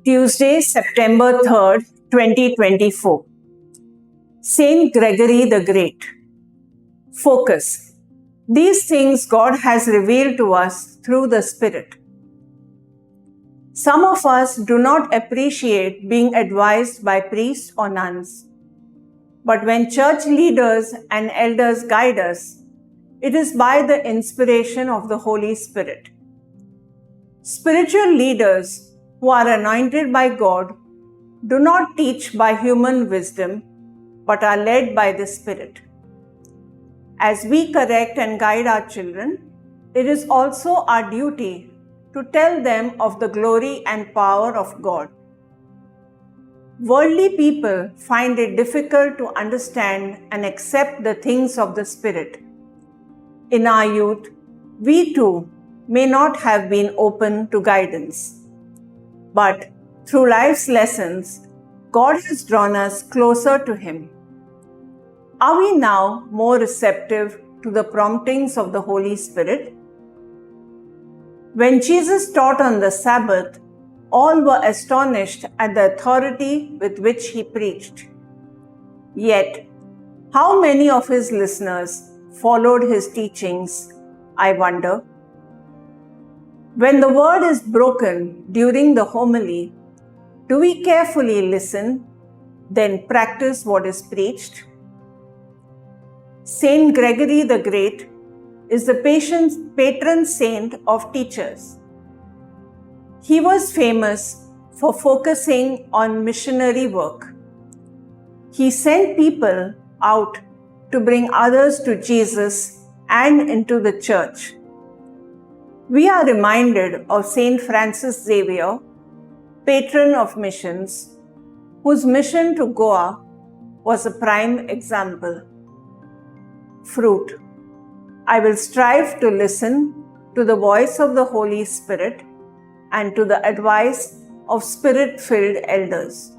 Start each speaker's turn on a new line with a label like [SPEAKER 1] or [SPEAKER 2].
[SPEAKER 1] Tuesday, September 3rd, 2024. Saint Gregory the Great. Focus. These things God has revealed to us through the Spirit. Some of us do not appreciate being advised by priests or nuns. But when church leaders and elders guide us, it is by the inspiration of the Holy Spirit. Spiritual leaders who are anointed by God do not teach by human wisdom, but are led by the Spirit. As we correct and guide our children, it is also our duty to tell them of the glory and power of God. Worldly people find it difficult to understand and accept the things of the Spirit. In our youth, we too may not have been open to guidance. But through life's lessons, God has drawn us closer to Him. Are we now more receptive to the promptings of the Holy Spirit? When Jesus taught on the Sabbath, all were astonished at the authority with which He preached. Yet, how many of His listeners followed His teachings, I wonder? When the word is broken during the homily, do we carefully listen, then practice what is preached? Saint Gregory the Great is the patron saint of teachers. He was famous for focusing on missionary work. He sent people out to bring others to Jesus and into the church. We are reminded of Saint Francis Xavier, patron of missions, whose mission to Goa was a prime example. Fruit. I will strive to listen to the voice of the Holy Spirit and to the advice of Spirit-filled elders.